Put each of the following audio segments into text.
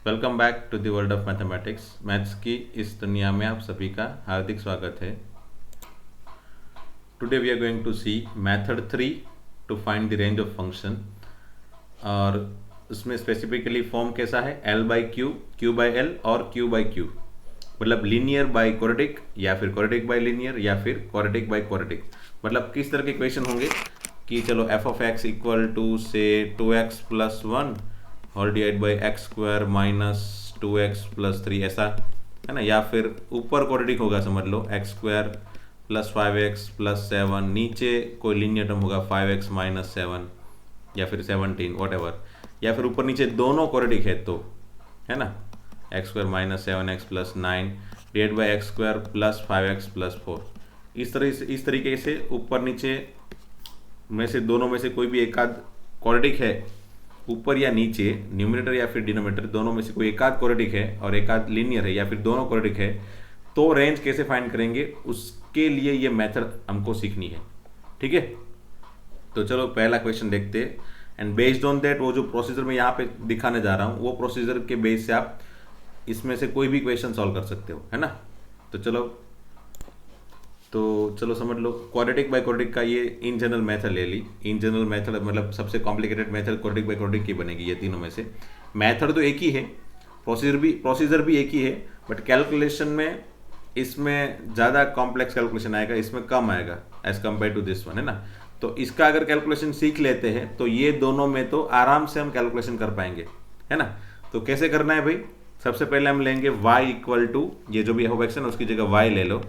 Welcome back to the world of mathematics. Maths की इस दुनिया में आप सभी का हार्दिक स्वागत है। Today we are going to see method 3 to find the range of function. और उसमें स्पेसिफिकली फॉर्म कैसा है, L by Q, Q by L और क्यू बाई क्यू, मतलब लीनियर बाई क्वाड्रेटिक या फिर क्वाड्रेटिक बाई लीनियर या फिर क्वाड्रेटिक बाई क्वाड्रेटिक। मतलब किस तरह के इक्वेशन होंगे कि चलो f of x equal to से 2x plus 1 whole divide by x square minus 2x plus 3, ऐसा है ना। या फिर ऊपर क्वाड्रेटिक होगा, समझ लो x square plus 5x plus 7, नीचे कोई लीनियर टर्म होगा 5x माइनस 7 या फिर 17 वॉट एवर। या फिर ऊपर नीचे दोनों क्वाड्रेटिक है तो, है ना, x square minus 7x plus 9 divide by x square plus 5x plus 4। इस तरीके से ऊपर नीचे में से दोनों में से कोई भी एक आध क्वाड्रेटिक है, ऊपर या नीचे, न्यूमरेटर या फिर डिनोमिनेटर, दोनों में से कोई एक आध क्वाड्रेटिक है और एक आध लीनियर है या फिर दोनों क्वाड्रेटिक है, तो रेंज कैसे फाइंड करेंगे उसके लिए ये मेथड हमको सीखनी है। ठीक है, तो चलो पहला क्वेश्चन देखते हैं। एंड बेस्ड ऑन दैट, वो जो प्रोसीजर मैं यहाँ पे दिखाने जा रहा हूँ वो प्रोसीजर के बेस से आप इसमें से कोई भी क्वेश्चन सॉल्व कर सकते हो, है ना। तो चलो समझ लो, क्वाड्रेटिक बाय क्वाड्रेटिक का ये इन जनरल मेथड ले ली। इन जनरल मेथड मतलब सबसे complicated method quadratic by quadratic की बनेगी। ये तीनों में से मेथड तो एक ही है, प्रोसीजर भी एक ही है, बट कैलकुलेशन में इसमें ज़्यादा कॉम्प्लेक्स कैलकुलेशन आएगा, इसमें कम आएगा as compare to this one, है ना। तो इसका अगर कैलकुलेशन सीख लेते हैं तो ये दोनों में तो आराम से हम कैलकुलेशन कर पाएंगे, है ना। तो कैसे करना है भाई, सबसे पहले हम लेंगे y इक्वल टू, ये जो भी एफ ऑफ एक्स है ना उसकी जगह y ले लो।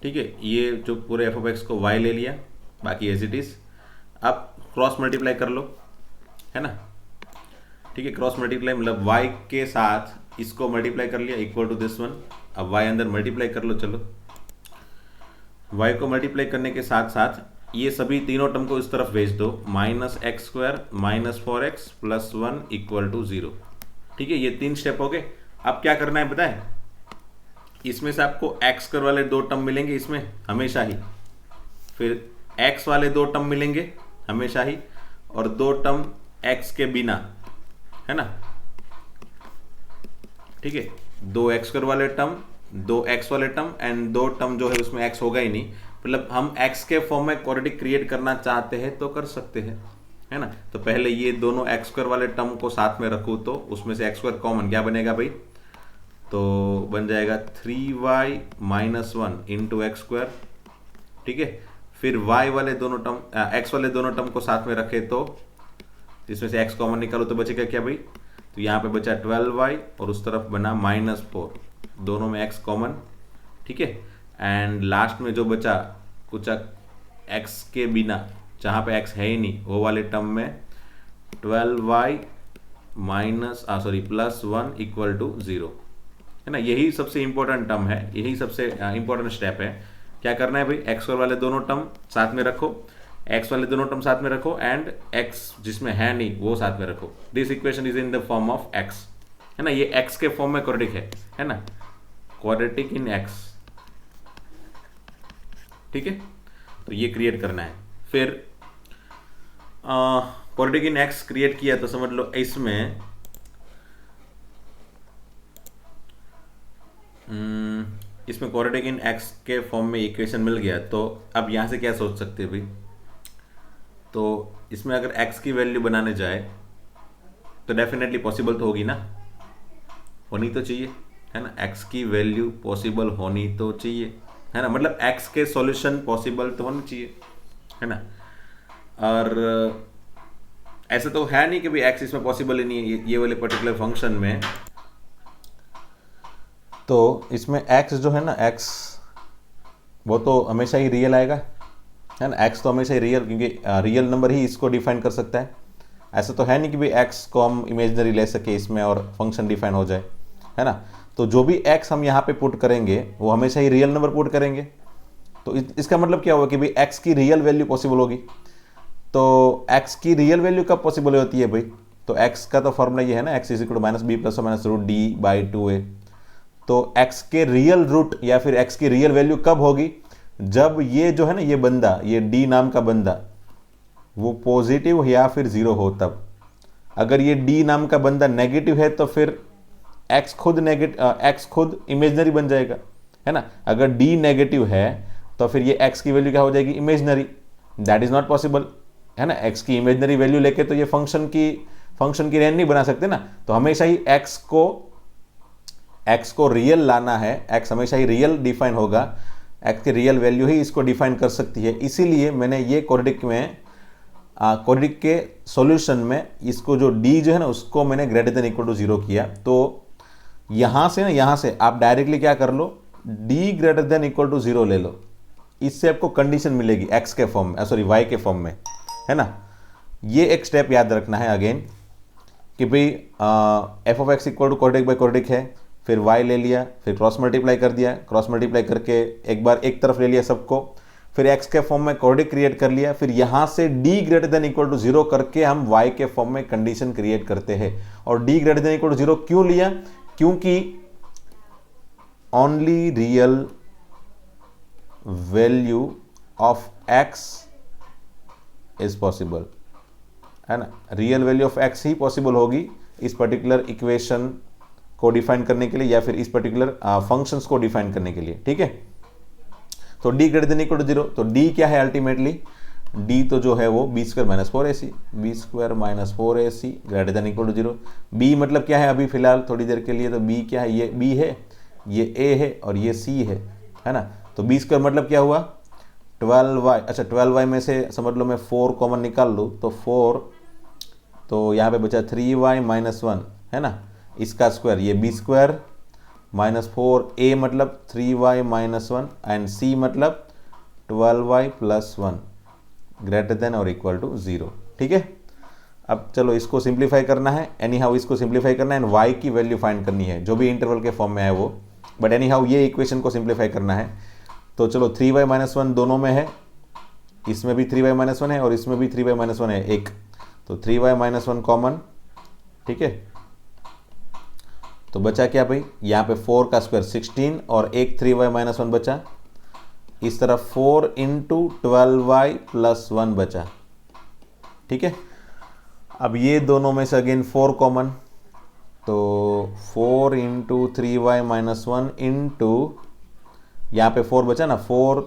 ठीक है, ये जो पूरे एफ ऑफ एक्स को y ले लिया, बाकी एज इट इज। अब क्रॉस मल्टीप्लाई कर लो, है ना। ठीक है, क्रॉस मल्टीप्लाई मतलब y के साथ इसको मल्टीप्लाई कर लिया इक्वल टू दिस वन। अब y अंदर मल्टीप्लाई कर लो। चलो y को मल्टीप्लाई करने के साथ साथ ये सभी तीनों टर्म को इस तरफ भेज दो, minus x square minus 4x plus 1 equal to 0। ठीक है, ये 3 स्टेप हो गए। अब क्या करना है बताएं, इसमें से आपको x स्क्वायर वाले 2 टर्म मिलेंगे इसमें हमेशा ही, फिर x वाले 2 टर्म मिलेंगे हमेशा ही, और 2 टर्म x के बिना, है ना। ठीक है, 2 x स्क्वायर वाले टर्म, 2 x वाले टर्म एंड 2 टर्म जो है उसमें x होगा ही नहीं। मतलब हम x के फॉर्म में क्वाड्रेटिक क्रिएट करना चाहते हैं तो कर सकते हैं, है ना। तो पहले ये दोनों x स्क्वायर वाले टर्म को साथ में रखूँ तो उसमें से x स्क्वायर कॉमन क्या बनेगा भाई, तो बन जाएगा 3y minus 1 into x square. ठीक है, फिर y वाले दोनों टर्म, x वाले दोनों टर्म को साथ में रखे तो इसमें से x कॉमन निकालो तो बचेगा क्या भाई, तो यहाँ पे बचा 12y और उस तरफ बना -4, दोनों में x कॉमन। ठीक है, एंड लास्ट में जो बचा कुछ x के बिना, जहाँ पे x है ही नहीं, वो वाले टर्म में 12y प्लस 1 इक्वल टू 0, है ना। यही सबसे इंपॉर्टेंट टर्म है, यही सबसे इंपॉर्टेंट स्टेप है। क्या करना है भाई, एक्स वाले दोनों टर्म साथ में रखो, एक्स वाले दोनों टर्म साथ में रखो एंड एक्स जिसमें है नहीं वो साथ में रखो। This equation is in the form of x, है ना। ये एक्स के फॉर्म में क्वाड्रेटिक है ना, क्वाड्रेटिक इन एक्स। ठीक है, तो ये क्रिएट करना है। फिर क्वाड्रेटिक इन एक्स क्रिएट किया तो समझ लो इसमें क्वाड्रेटिक इन एक्स के फॉर्म में इक्वेशन मिल गया। तो अब यहाँ से क्या सोच सकते हैं भाई, तो इसमें अगर x की वैल्यू बनाने जाए तो डेफिनेटली पॉसिबल तो होगी ना, होनी तो चाहिए, है ना। x की वैल्यू पॉसिबल होनी तो चाहिए, है ना, मतलब x के सॉल्यूशन पॉसिबल तो होने चाहिए, है ना। और ऐसा तो है नहीं कि भाई x इसमें पॉसिबल ही नहीं है, ये वाले पर्टिकुलर फंक्शन में। तो इसमें x जो है ना, x वो तो हमेशा ही रियल आएगा, है ना। x तो हमेशा ही रियल, क्योंकि रियल नंबर ही इसको डिफाइन कर सकता है। ऐसा तो है नहीं कि भाई x को हम इमेजिनरी ले सके इसमें और फंक्शन डिफाइन हो जाए, है ना। तो जो भी x हम यहाँ पे पुट करेंगे वो हमेशा ही रियल नंबर पुट करेंगे। तो इसका मतलब क्या होगा कि भाई x की रियल वैल्यू पॉसिबल होगी। तो x की रियल वैल्यू कब पॉसिबल होती है भाई, तो x का तो फॉर्मूला ये है ना, x is equal to minus B plus minus root D by 2a। तो x के रियल रूट या फिर x की रियल वैल्यू कब होगी, जब ये जो है ना, ये बंदा, ये d नाम का बंदा वो पॉजिटिव या फिर 0 हो तब। अगर ये डी नाम का बंदा नेगेटिव है तो फिर एक्स खुद इमेजनरी बन जाएगा, है ना। अगर डी नेगेटिव है तो फिर ये एक्स की वैल्यू क्या हो जाएगी, imaginary. That is not possible, है ना। एक्स की इमेजनरी वैल्यू लेके तो ये फंक्शन की रेंज नहीं बना सकते ना। तो हमेशा ही एक्स को रियल लाना है, एक्स हमेशा ही रियल डिफाइन होगा, एक्स की रियल वैल्यू ही इसको डिफाइन कर सकती है। इसीलिए मैंने ये क्वाड्रेटिक के सॉल्यूशन में इसको जो डी जो है ना उसको मैंने ग्रेटर देन इक्वल टू 0 किया। तो यहाँ से आप डायरेक्टली क्या कर लो, D greater than equal to 0 ले लो। इससे आपको कंडीशन मिलेगी एक्स के फॉर्म में, सॉरी वाई के फॉर्म में, है ना। ये एक स्टेप याद रखना है अगेन कि भाई f of x equal to quadratic by quadratic है, फिर वाई ले लिया, फिर क्रॉस मल्टीप्लाई कर दिया, क्रॉस मल्टीप्लाई करके एक बार एक तरफ ले लिया सबको, फिर एक्स के फॉर्म में क्वाड्रेटिक क्रिएट कर लिया, फिर यहां से D greater than equal to 0 करके हम वाई के फॉर्म में कंडीशन क्रिएट करते हैं। और D greater than equal to 0 क्यों लिया, क्योंकि only real value of x is possible, है ना। रियल वैल्यू ऑफ एक्स ही पॉसिबल होगी इस पर्टिकुलर इक्वेशन को डिफाइन करने के लिए या फिर इस पर्टिकुलर फंक्शंस को डिफाइन करने के लिए, ठीक है। तो D greater than equal to 0, तो डी क्या है अल्टीमेटली, डी तो जो है वो b square minus 4ac, b square minus 4ac greater than equal to 0। B मतलब क्या है अभी फिलहाल थोड़ी देर के लिए, तो बी क्या है, ये बी है, ये ए है और ये सी है ना। तो बी स्क्वायर मतलब क्या हुआ 12y, अच्छा 12y में से समझ लो मैं 4 कॉमन निकाल लूँ तो 4, तो यहाँ पे बचा 3y माइनस 1, है ना, इसका स्क्वायर, ये बी स्क्वायर माइनस 4a मतलब 3y माइनस 1 एंड c मतलब 12y प्लस 1 ग्रेटर देन और इक्वल टू 0, ठीक है। अब चलो इसको सिंप्लीफाई करना है, एनी हाउ इसको सिंप्लीफाई करना है एंड y की वैल्यू फाइंड करनी है जो भी इंटरवल के फॉर्म में है वो, बट एनी हाउ ये इक्वेशन को सिंप्लीफाई करना है। तो चलो 3y माइनस 1 दोनों में है, इसमें भी 3y माइनस 1 है और इसमें भी 3y माइनस 1 है एक, तो 3y माइनस 1 कॉमन, ठीक है। तो बचा क्या भाई, यहाँ पे 4 का स्क्वायर 16 और एक 3y माइनस 1 बचा, इस तरफ 4 इंटू 12y प्लस 1 बचा, ठीक है। अब ये दोनों में से अगेन 4 कॉमन, तो 4 इंटू 3y माइनस 1 इंटू यहाँ पे 4 बचा ना, 4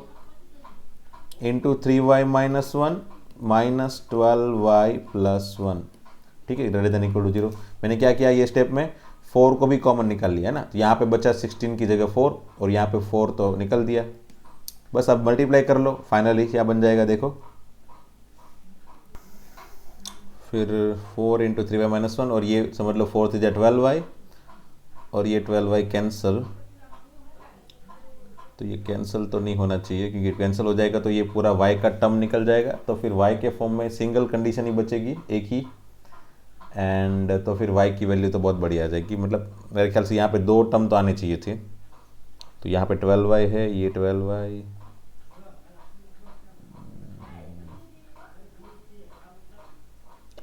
into 3y minus 1 minus 12y plus 1, ठीक है, ग्रेटर देन इक्वल टू 0। मैंने क्या किया ये स्टेप में 4 को भी कॉमन निकाल लिया, है ना। तो यहाँ पे बचा 16 की जगह 4 और यहाँ पे 4 तो निकल दिया, बस अब मल्टीप्लाई कर लो, फाइनली क्या बन जाएगा देखो, फिर 4 इंटू 3y माइनस 1 और ये समझ लो 4 3 12y और ये 12y कैंसल, तो ये कैंसिल तो नहीं होना चाहिए क्योंकि कैंसिल हो जाएगा तो ये पूरा y का टर्म निकल जाएगा, तो फिर y के फॉर्म में सिंगल कंडीशन ही बचेगी एक ही, एंड तो फिर y की वैल्यू तो बहुत बढ़िया आ जाएगी, मतलब मेरे ख्याल से यहाँ पे 2 टर्म तो आने चाहिए थे। तो यहाँ पे 12y है, ये 12y,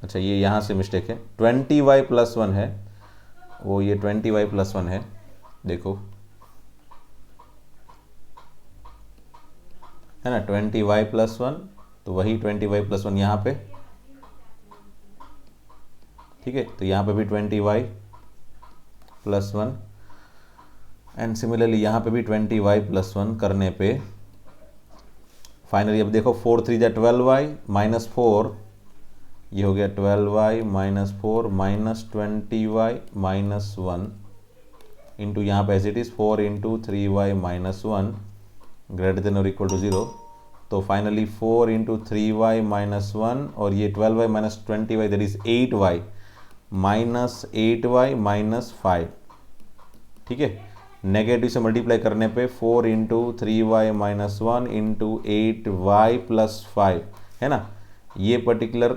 अच्छा ये यहाँ से मिस्टेक है, 20y प्लस 1 है, वो ये 20y प्लस 1 है, देखो है ना, 20y प्लस 1, तो वही 20y प्लस 1 यहाँ पे, ठीक है। तो यहाँ पे भी 20y प्लस 1 एंड सिमिलरली यहाँ पे भी 20y प्लस 1 करने पे फाइनली अब देखो 4 3 12y माइनस 4, ये हो गया 12y minus 4 minus 20y minus 1 into यहाँ पे as it is 4 into 3y minus 1 greater than और इक्वल टू 0। तो फाइनली 4 इंटू 3y माइनस 1 और ये 12y minus 20y that is 8y minus 8y minus 5, ठीक है। नेगेटिव से मल्टीप्लाई करने पे 4 into 3y minus 1 into 8y plus 5, है ना। ये पर्टिकुलर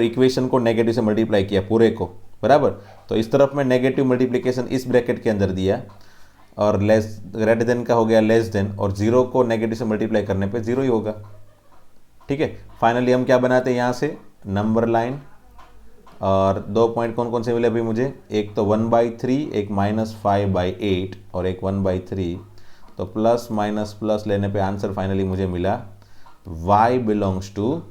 इक्वेशन को नेगेटिव से मल्टीप्लाई किया पूरे को, बराबर। तो इस तरफ में नेगेटिव मल्टीप्लिकेशन इस ब्रैकेट के अंदर दिया और लेस ग्रेटर देन का हो गया लेस देन, और 0 को नेगेटिव से मल्टीप्लाई करने पे 0 ही होगा, ठीक है। फाइनली हम क्या बनाते हैं यहाँ से नंबर लाइन, और 2 पॉइंट कौन कौन से मिले अभी मुझे, एक तो 1/3, एक -5/8 और एक 1/3, तो प्लस माइनस प्लस लेने पे आंसर फाइनली मुझे मिला y बिलोंग्स टू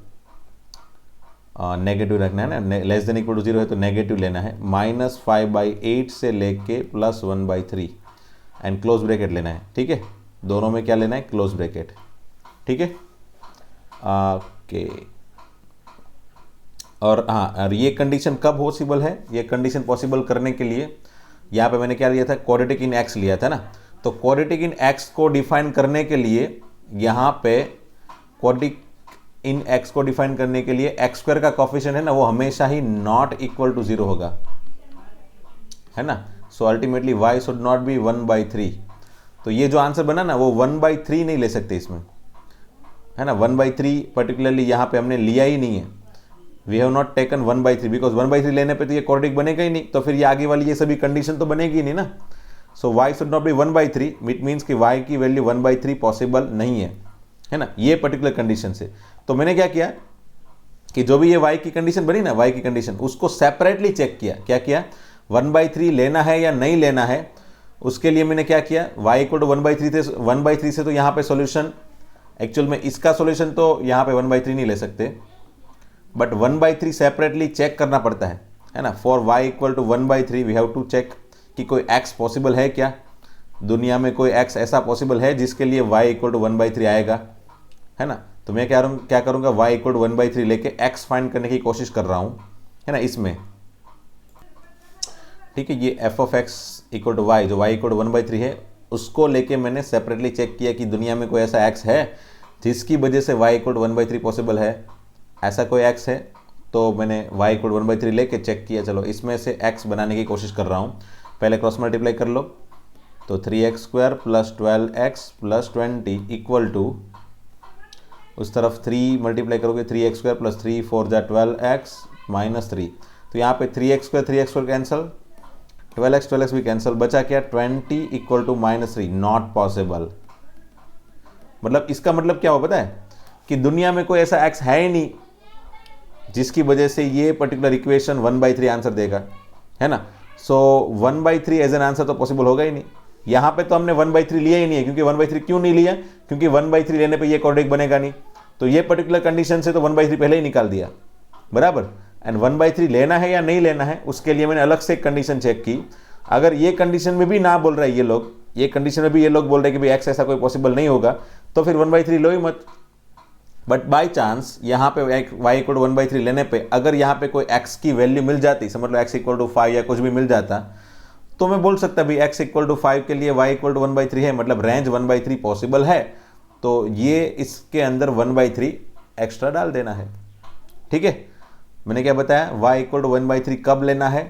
नेगेटिव रखना है ना, लेस देन इक्वल टू 0 है तो नेगेटिव लेना है, -5/8 से लेके +1/3 एंड क्लोज ब्रैकेट लेना है। ठीक है, दोनों में क्या लेना है, क्लोज ब्रैकेट। ठीक है, ओके। और हाँ, और ये कंडीशन कब पॉसिबल है, ये कंडीशन पॉसिबल करने के लिए यहाँ पे मैंने क्या लिया था, क्वाड्रेटिक इन एक्स लिया था ना। तो क्वाड्रेटिक इन एक्स को डिफाइन करने के लिए यहाँ पे क्वाड्रेटिक इन एक्स को डिफाइन करने के लिए एक्स स्क्वायर का कोफिशिएंट है ना, वो हमेशा ही नॉट इक्वल टू 0 होगा, है ना। So ultimately y should not be 1/3। तो ये जो आंसर बना ना, वो 1/3 नहीं ले सकते इसमें, है ना। 1/3 पर्टिकुलरली यहाँ पे हमने लिया ही नहीं है, we have not taken 1/3 because 1/3 लेने पे तो ये क्वाड्रेटिक बनेगा ही नहीं, तो फिर ये आगे वाली ये सभी कंडीशन तो बनेगी नहीं ना। सो y should not be 1/3, it means कि y की वैल्यू 1/3 पॉसिबल नहीं है ना, ये पर्टिकुलर कंडीशन से। तो मैंने क्या किया कि जो भी ये y की कंडीशन बनी ना, y की कंडीशन, उसको सेपरेटली चेक किया। क्या किया, 1/3 लेना है या नहीं लेना है, उसके लिए मैंने क्या किया, y इक्वल टू 1/3 से तो यहाँ पे सॉल्यूशन, एक्चुअल में इसका सॉल्यूशन तो यहाँ पे 1/3 नहीं ले सकते, बट 1/3 सेपरेटली चेक करना पड़ता है ना। For y equal to 1/3 we have to check कि कोई x पॉसिबल है क्या, दुनिया में कोई x ऐसा पॉसिबल है जिसके लिए y इक्वल टू 1/3 आएगा, है ना। तो मैं क्या करूँगा, y इक्वल टू 1/3 लेके x फाइंड करने की कोशिश कर रहा हूँ, है ना, इसमें। ठीक है, ये f of x equal to y, जो y इक्वल टू 1/3 है, उसको लेके मैंने सेपरेटली चेक किया कि दुनिया में कोई ऐसा x है जिसकी वजह से y इक्वल टू 1/3 पॉसिबल है। ऐसा कोई x है तो मैंने y इक्वल टू 1/3 लेके चेक किया। चलो इसमें से x बनाने की कोशिश कर रहा हूँ। पहले क्रॉस मल्टीप्लाई कर लो, तो 3x² + 12x + 20 इक्वल टू, उस तरफ 3 मल्टीप्लाई करोगे, 3x² + 3 4 = 12x -3। तो यहाँ पे 3x² कैंसिल, 12x भी कैंसिल, बचा क्या, 20 इक्वल टू -3, नॉट पॉसिबल। मतलब इसका मतलब क्या हो पता है, कि दुनिया में कोई ऐसा x है ही नहीं जिसकी वजह से ये पर्टिकुलर इक्वेशन 1/3 आंसर देगा, है ना। सो 1/3 एज एन आंसर तो पॉसिबल होगा ही नहीं। यहाँ पे तो हमने 1/3 लिया ही नहीं है, क्योंकि 1/3 क्यों नहीं लिया, क्योंकि 1/3 लेने पे ये क्वाड्रेटिक बनेगा नहीं। तो ये पर्टिकुलर कंडीशन से तो 1/3 पहले ही निकाल दिया, बराबर। एंड 1/3 लेना है या नहीं लेना है, उसके लिए मैंने अलग से एक कंडीशन चेक की। अगर ये कंडीशन में भी ना बोल रहा है ये लोग, ये कंडीशन में भी ये लोग बोल रहे हैं कि भाई x ऐसा कोई पॉसिबल नहीं होगा, तो फिर 1/3 लो ही मत। बट बाई चांस यहाँ पे y इक्वल टू 1/3 लेने पे अगर यहाँ पे कोई x की वैल्यू मिल जाती, समझ लो x इक्वल टू 5 या कुछ भी मिल जाता, तो मैं बोल सकता भाई x इक्वल टू 5 के लिए y इक्वल टू 1/3 है, मतलब रेंज 1/3 पॉसिबल है, तो ये इसके अंदर 1/3 एक्स्ट्रा डाल देना है। ठीक है, मैंने क्या बताया, y इक्वल टू 1/3 कब लेना है,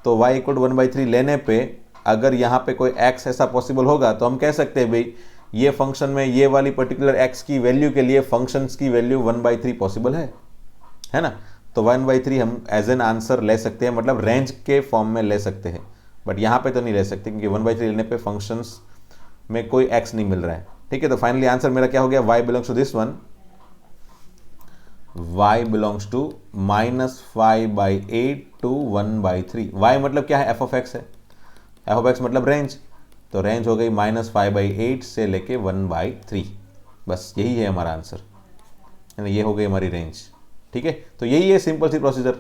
तो y इक्वल टू 1/3 लेने पे अगर यहाँ पे कोई x ऐसा पॉसिबल होगा, तो हम कह सकते हैं भाई ये फंक्शन में ये वाली पर्टिकुलर x की वैल्यू के लिए फंक्शंस की वैल्यू 1/3 पॉसिबल है ना। तो 1/3 हम एज एन आंसर ले सकते हैं, मतलब रेंज के फॉर्म में ले सकते हैं, बट यहाँ पे तो नहीं ले सकते, क्योंकि 1/3 लेने पे फंक्शंस में कोई x नहीं मिल रहा है। ठीक है, तो फाइनली आंसर मेरा क्या हो गया, y belongs to this one, y belongs to -5/8 to 1/3। y मतलब क्या है, f ऑफ x है, f ऑफ x मतलब रेंज, तो रेंज हो गई -5/8 से लेके 1/3। बस यही है हमारा आंसर, है ना, ये हो गई हमारी रेंज। ठीक है, तो यही है सिंपल सी प्रोसीजर,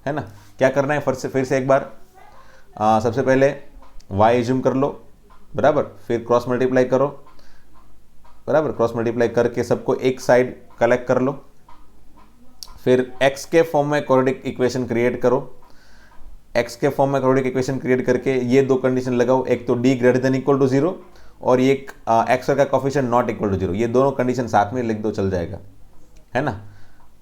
है ना। क्या करना है, फिर से एक बार, सबसे पहले y एज्यूम कर लो, बराबर, फिर क्रॉस मल्टीप्लाई करो, बराबर, क्रॉस मल्टीप्लाई करके सबको एक साइड कलेक्ट कर लो, फिर x के फॉर्म में क्वाड्रेटिक इक्वेशन क्रिएट करो, x के फॉर्म में क्वाड्रेटिक इक्वेशन क्रिएट करके ये दो कंडीशन लगाओ, एक तो d greater than equal to 0 और एक x का कोफिशिएंट नॉट इक्वल टू 0, ये दोनों कंडीशन साथ में लिख दो, चल जाएगा, है ना।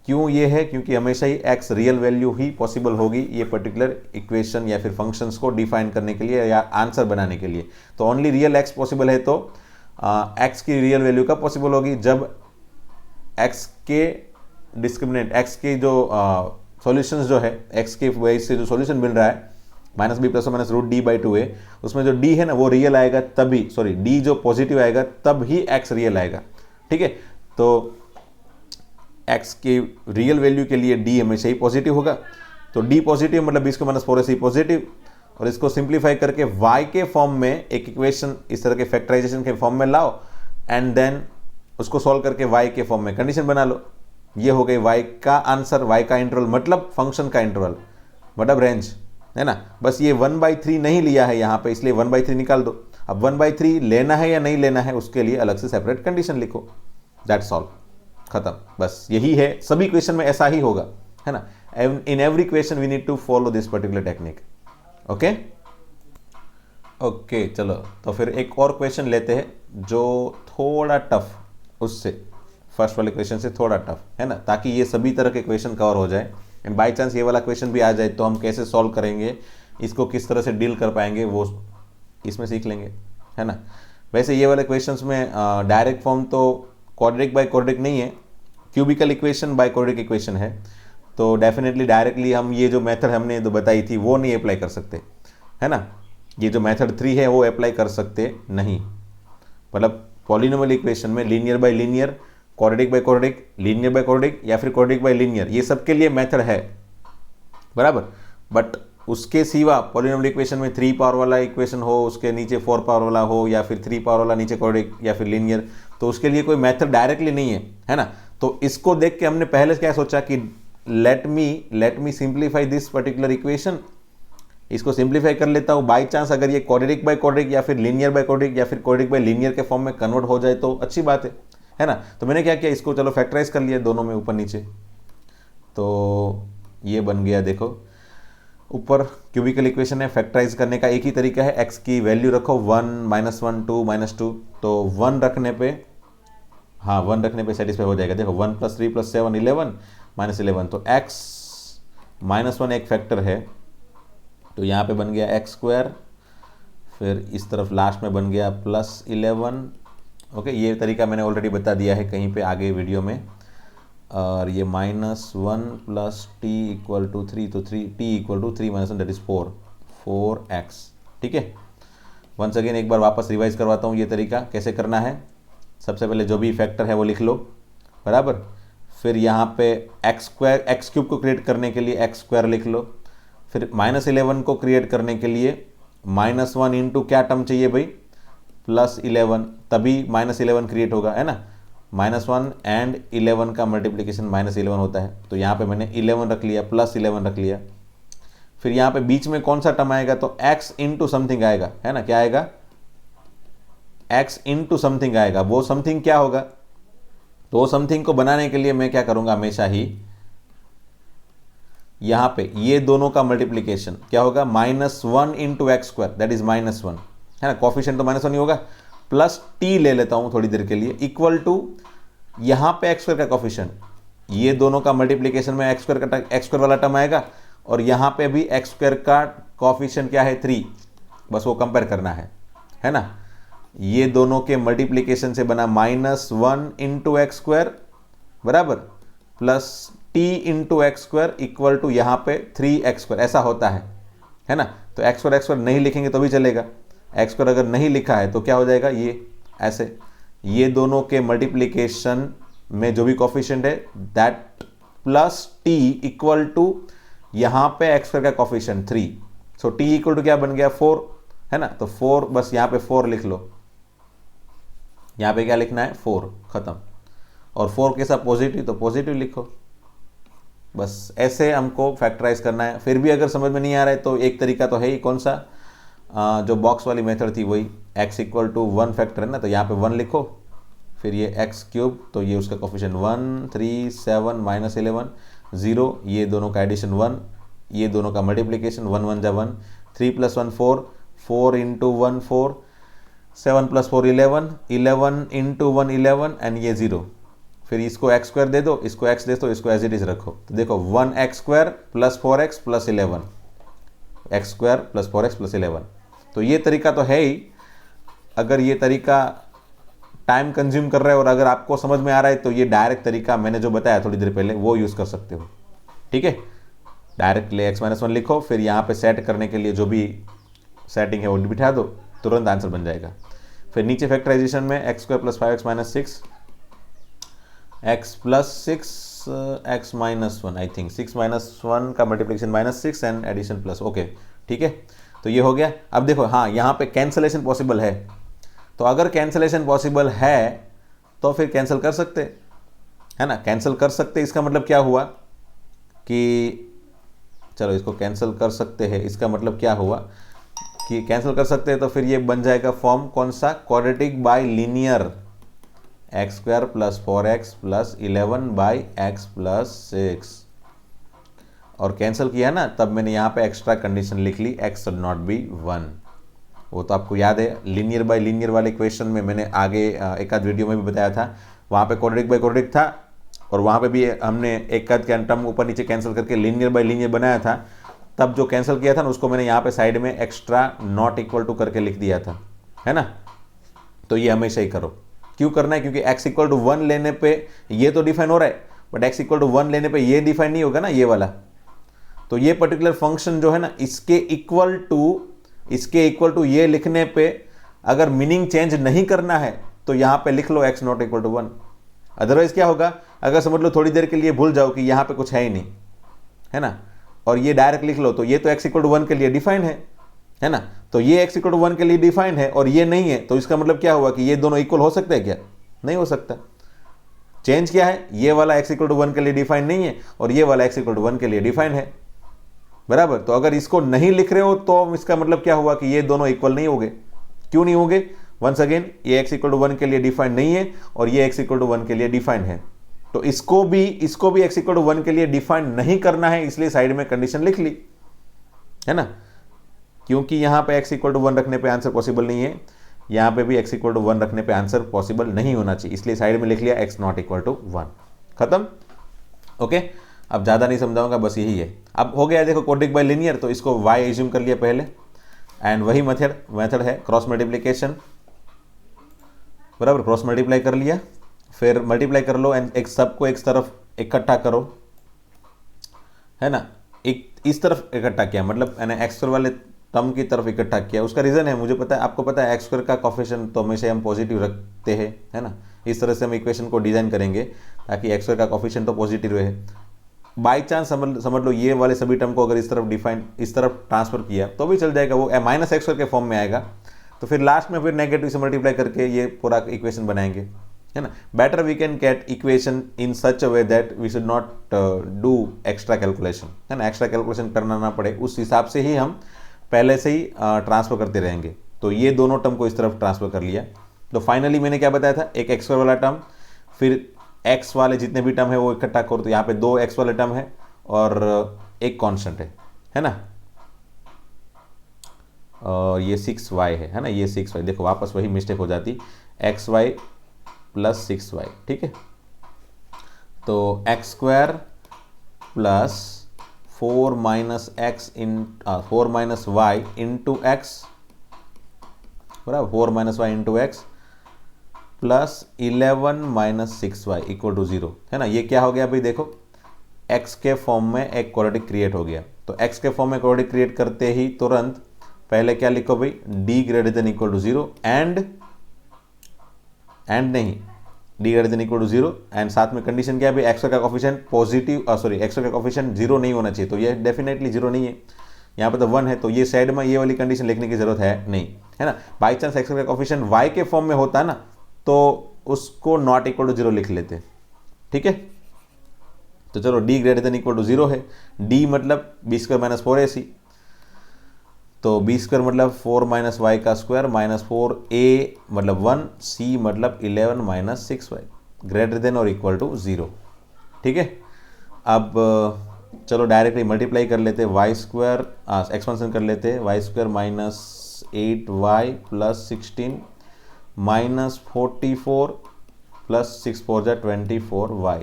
क्यों ये है, क्योंकि हमेशा ही x रियल वैल्यू ही पॉसिबल होगी ये पर्टिकुलर इक्वेशन या फिर फंक्शंस को डिफाइन करने के लिए या आंसर बनाने के लिए। तो ओनली रियल x पॉसिबल है, तो x की रियल वैल्यू कब पॉसिबल होगी, जब x के डिस्क्रिमिनेंट, x के जो सॉल्यूशंस जो है, x के वजह से जो सॉल्यूशन मिल रहा है -b ± √d/2a, उसमें जो d है ना वो रियल आएगा तभी, सॉरी d जो पॉजिटिव आएगा तब ही x रियल आएगा। ठीक है, तो x की रियल वैल्यू के लिए d हमेशा ही पॉजिटिव होगा, तो d पॉजिटिव मतलब 20 को -4ac पॉजिटिव, और इसको सिंप्लीफाई करके y के फॉर्म में एक इक्वेशन इस तरह के फैक्टराइजेशन के फॉर्म में लाओ, एंड देन उसको सॉल्व करके y के फॉर्म में कंडीशन बना लो, ये हो गई y का आंसर, y का इंटरवल मतलब फंक्शन का इंटरवल मतलब रेंज, है ना। बस ये 1/3 नहीं लिया है यहाँ पे, इसलिए 1/3 निकाल दो। अब 1/3 लेना है या नहीं लेना है उसके लिए अलग से सेपरेट कंडीशन लिखो, दैट्स ऑल, खत्म। बस यही है, सभी क्वेश्चन में ऐसा ही होगा, है ना। In every question we need to follow this particular technique. Okay okay, चलो तो फिर एक और क्वेश्चन लेते हैं जो थोड़ा टफ, उससे फर्स्ट वाले क्वेश्चन से थोड़ा टफ, है ना, ताकि ये सभी तरह के क्वेश्चन कवर हो जाए। एंड बाई चांस ये वाला क्वेश्चन भी आ जाए तो हम कैसे सॉल्व करेंगे, इसको किस तरह से डील कर पाएंगे, वो इसमें सीख लेंगे, है ना। वैसे ये वाले क्वेश्चंस में डायरेक्ट फॉर्म तो क्वाड्रेटिक बाय क्वाड्रेटिक नहीं है, cubical equation by quadratic equation है, तो डेफिनेटली डायरेक्टली हम ये जो मेथड हमने जो बताई थी वो नहीं अप्लाई कर सकते, है ना। ये जो मेथड 3 है वो अप्लाई कर सकते नहीं, मतलब पॉलिनोमियल इक्वेशन में linear bye linear, quadratic by quadratic, linear by quadratic या फिर क्वाड्रेटिक बाय लीनियर, ये सब के लिए मेथड है बराबर। बट उसके सिवा पॉलिनोमियल इक्वेशन में 3 पावर वाला इक्वेशन हो, उसके नीचे 4 पावर वाला हो, या फिर 3 पावर वाला नीचे क्वाड्रेटिक या फिर लीनियर, तो उसके लिए कोई मेथड डायरेक्टली नहीं है ना। तो इसको देख के हमने पहले क्या सोचा कि let me simplify this particular equation, इसको सिंप्लीफाई कर लेता हूँ। बाई चांस अगर ये क्वाड्रेटिक बाय क्वाड्रेटिक या फिर लीनियर बाय क्वाड्रेटिक या फिर क्वाड्रेटिक बाय लीनियर के फॉर्म में कन्वर्ट हो जाए तो अच्छी बात है ना। तो मैंने क्या किया, इसको चलो फैक्टराइज कर लिया दोनों में ऊपर नीचे, तो ये बन गया। देखो ऊपर क्यूबिकल इक्वेशन है, फैक्टराइज करने का एक ही तरीका है, x की वैल्यू रखो 1 -1 2 -2, तो 1 रखने पे, हाँ 1 रखने पे सेटिस्फाई हो जाएगा। देखो 1 + 3 + 7 11 -11, तो x -1 एक फैक्टर है, तो यहाँ पे बन गया x², फिर इस तरफ लास्ट में बन गया +11। ओके, ये तरीका मैंने ऑलरेडी बता दिया है कहीं पे आगे वीडियो में। और ये -1 + t = 3, तो t = 3 - 1 दैट इज 4x, ठीक है। वंस अगेन एक बार वापस रिवाइज करवाता हूँ ये तरीका कैसे करना है। सबसे पहले जो भी फैक्टर है वो लिख लो बराबर, फिर यहाँ पे x³ को क्रिएट करने के लिए x² लिख लो, फिर -11 को क्रिएट करने के लिए -1 इंटू क्या टर्म चाहिए भाई, +11, तभी -11 क्रिएट होगा, है ना। -1 एंड 11 का मल्टीप्लिकेशन -11 होता है, तो यहाँ पे मैंने 11 रख लिया, +11 रख लिया। फिर यहाँ पे बीच में कौन सा टर्म आएगा, तो x इंटू समथिंग आएगा, है ना। क्या आएगा, x इंटू समथिंग आएगा। वो समथिंग क्या होगा, तो वो समथिंग को बनाने के लिए मैं क्या करूँगा, हमेशा ही यहाँ पे ये दोनों का मल्टीप्लिकेशन क्या होगा, -1 इंटू x², दैट इज -1, है ना। कॉफिशिएंट तो -1 ही होगा, प्लस t ले लेता हूँ थोड़ी देर के लिए, इक्वल टू यहाँ पे x² का कॉफिशिएंट, ये दोनों का मल्टीप्लिकेशन में x² वाला टर्म आएगा, और यहाँ पे भी x² का कॉफिशिएंट क्या है, 3, बस वो कंपेयर करना है ना। ये दोनों के मल्टीप्लिकेशन से बना -1 इंटू x² बराबर plus t into x² equal to यहाँ पे 3x², ऐसा होता है ना। तो x² नहीं लिखेंगे तो भी चलेगा, x² अगर नहीं लिखा है तो क्या हो जाएगा, ये ऐसे, ये दोनों के मल्टीप्लिकेशन में जो भी कॉफिशिएंट है that plus t equal to यहाँ पे x² का coefficient 3, so t equal to क्या बन गया, 4, है ना। तो 4, बस यहाँ पे 4 लिख लो, यहाँ पे क्या लिखना है, 4, खत्म। और 4 के साथ पॉजिटिव, तो पॉजिटिव लिखो, बस ऐसे हमको फैक्टराइज करना है। फिर भी अगर समझ में नहीं आ रहा है तो एक तरीका तो है ही, कौन सा, जो बॉक्स वाली मेथड थी वही, x = 1 फैक्टर है ना, तो यहाँ पे 1 लिखो, फिर ये x³, तो ये उसका कोफिशिएंट 1 3 7 -11 0, ये दोनों का एडिशन 1, ये दोनों का मल्टीप्लिकेशन 1 1 जा 1, 3 + 1 4, 4 इंटू 1 4, 7 + 4 11, 11 इंटू 1 11 एंड ये 0। फिर इसको x² दे दो, इसको x दे दो, इसको एज इट इज रखो, तो देखो 1x² + 4x + 11, x² + 4x + 11। तो ये तरीका तो है ही। अगर ये तरीका टाइम कंज्यूम कर रहा है और अगर आपको समझ में आ रहा है तो ये डायरेक्ट तरीका मैंने जो बताया थोड़ी देर पहले वो यूज़ कर सकते हो, ठीक है। डायरेक्टली x - 1 लिखो, फिर यहाँ पे सेट करने के लिए जो भी सेटिंग है वो बिठा दो, तुरंत आंसर बन जाएगा। फिर नीचे फैक्टराइजेशन में x² + 5x - 6, x + 6 x - 1, I think 6 - 1 का multiplication -6 and addition plus, okay ठीक है। तो ये हो गया। अब देखो, हाँ यहाँ पे कैंसलेशन पॉसिबल है, तो अगर कैंसलेशन पॉसिबल है तो फिर कैंसिल कर सकते, है ना, कैंसिल कर सकते हैं। इसका मतलब क्या हुआ कि चलो इसको कैंसिल कर सकते हैं, इसका मतलब क्या हुआ कि कैंसिल कर सकते हैं, तो फिर ये बन जाएगा फॉर्म कौन सा, quadratic bye linear x square plus 4x plus 11 by x plus 6। और कैंसिल किया ना, तब मैंने यहाँ पे एक्स्ट्रा कंडीशन लिख ली, x शुड नॉट बी 1। वो तो आपको याद है, लीनियर बाय लीनियर वाले क्वेश्चन में मैंने आगे एक आध वीडियो में भी बताया था, वहाँ पे क्वाड्रेटिक बाय क्वाड्रेटिक था और वहाँ पे भी हमने एक आध टर्म ऊपर नीचे कैंसिल करके लीनियर बाय लीनियर बनाया था। तब जो कैंसिल किया था ना, उसको मैंने यहाँ पे साइड में एक्स्ट्रा नॉट इक्वल टू करके लिख दिया था, है ना। तो ये हमेशा ही करो। क्यों करना है, क्योंकि x इक्वल टू 1 लेने पे ये तो डिफाइन हो रहा है, बट x इक्वल टू 1 लेने पे ये डिफाइन नहीं होगा ना, ये वाला। तो ये पर्टिकुलर फंक्शन जो है ना, इसके इक्वल टू ये लिखने पे अगर मीनिंग चेंज नहीं करना है तो यहां पे लिख लो x not equal to 1। Otherwise क्या होगा, अगर समझ लो थोड़ी देर के लिए भूल जाओ कि यहां पे कुछ है ही नहीं, है ना, और ये डायरेक्ट लिख लो, तो ये तो x इक्वल टू 1 के लिए डिफाइन है ना। तो ये x इक्वल टू 1 के लिए डिफाइन है और ये नहीं है, तो इसका मतलब क्या हुआ कि ये दोनों इक्वल हो सकते हैं क्या, नहीं हो सकता। चेंज क्या है, ये वाला x इक्वल टू 1 के लिए डिफाइन नहीं है और ये वाला x इक्वल टू 1 के लिए डिफाइन है, बराबर। तो अगर इसको नहीं लिख रहे हो तो इसका मतलब क्या हुआ कि ये दोनों इक्वल नहीं होंगे। क्यों नहीं होंगे, वंस अगेन ये x इक्वल टू 1 के लिए डिफाइन नहीं है और ये x इक्वल टू 1 के लिए डिफाइन है। तो इसको भी x इक्वल टू 1 के लिए डिफाइन नहीं करना है, इसलिए साइड में कंडीशन लिख ली, है ना। क्योंकि यहां पे x इक्वल टू 1 रखने पे आंसर पॉसिबल नहीं है, यहां पे भी x इक्वल टू 1 रखने पे आंसर पॉसिबल नहीं होना चाहिए, इसलिए साइड में लिख लिया x नॉट इक्वल टू 1। खत्म, ओके। अब ज़्यादा नहीं समझाऊंगा, बस यही है। अब हो गया, देखो क्वाड्रेटिक बाय लीनियर, तो इसको y एज्यूम कर लिया पहले, एंड वही मेथड है क्रॉस मल्टीप्लिकेशन, बराबर। क्रॉस मल्टीप्लाई कर लिया, फिर मल्टीप्लाई कर लो एंड एक सबको एक तरफ इकट्ठा करो, है ना। एक इस तरफ इकट्ठा किया, मतलब मैंने एक्स स्क्वायर वाले टर्म की तरफ इकट्ठा किया। उसका रीज़न है, मुझे पता है, आपको पता है, एक्स स्क्वायर का कोफिशिएंट तो हमेशा हम पॉजिटिव रखते हैं, है ना। इस तरह से हम इक्वेशन को डिज़ाइन करेंगे ताकि एक्स स्क्वायर का कोफिशिएंट तो पॉजिटिव रहे। बाई चांस समझ लो ये वाले सभी टर्म को अगर इस तरफ ट्रांसफर किया तो भी चल जाएगा, वो माइनस एक्स के फॉर्म में आएगा। तो फिर लास्ट में फिर नेगेटिव से मल्टीप्लाई करके ये पूरा इक्वेशन बनाएंगे, है ना। Better we can get equation in such a way that we should not do extra calculation, है ना। एक्स्ट्रा कैलकुलेशन करना ना पड़े, उस हिसाब से ही हम पहले से ही ट्रांसफर करते रहेंगे। तो ये दोनों टर्म को इस तरफ ट्रांसफर कर लिया। तो फाइनली मैंने क्या बताया था, एक एक्स वाला टर्म, फिर एक्स वाले जितने भी टर्म है वो इकट्ठा करो, तो यहाँ पे 2 एक्स वाले टर्म है और एक कांस्टेंट है ना। और ये 6y है ना, ये 6y, देखो वापस वही मिस्टेक हो जाती, xy प्लस 6y, ठीक है। तो x square plus 4 minus y into x, बराबर, 4 minus y into x plus 11 minus 6y equal to 0, है ना। ये क्या हो गया भाई, देखो x के फॉर्म में एक क्वाड्रेटिक क्रिएट हो गया। तो x के फॉर्म में क्वाड्रेटिक क्रिएट करते ही तुरंत पहले क्या लिखो भाई, d greater than equal to 0 and नहीं, d greater than equal to 0 and साथ में कंडीशन क्या है भाई, x का कोफिशिएंट पॉजिटिव, x का कोफिशिएंट 0 नहीं होना चाहिए। तो ये डेफिनेटली 0 नहीं है, यहाँ पे तो 1 है, तो ये साइड में ये वाली कंडीशन लिखने की जरूरत है नहीं, है ना। बाई चांस x का कोफिशिएंट y के फॉर्म में होता है ना, तो उसको नॉट इक्वल टू 0 लिख लेते, ठीक है। तो चलो d greater than equal to 0 है, d मतलब बी स्क्वायर माइनस 4ac, तो बी स्क्वायर मतलब 4 माइनस वाई का स्क्वायर माइनस 4a मतलब 1, c मतलब 11 माइनस 6y ग्रेटर देन और इक्वल टू 0, ठीक है। अब चलो डायरेक्टली मल्टीप्लाई कर लेते, वाई स्क्वायर एक्सपेंशन कर लेते, y square minus 8y plus 16 minus 44 plus 6 4 जा 24y,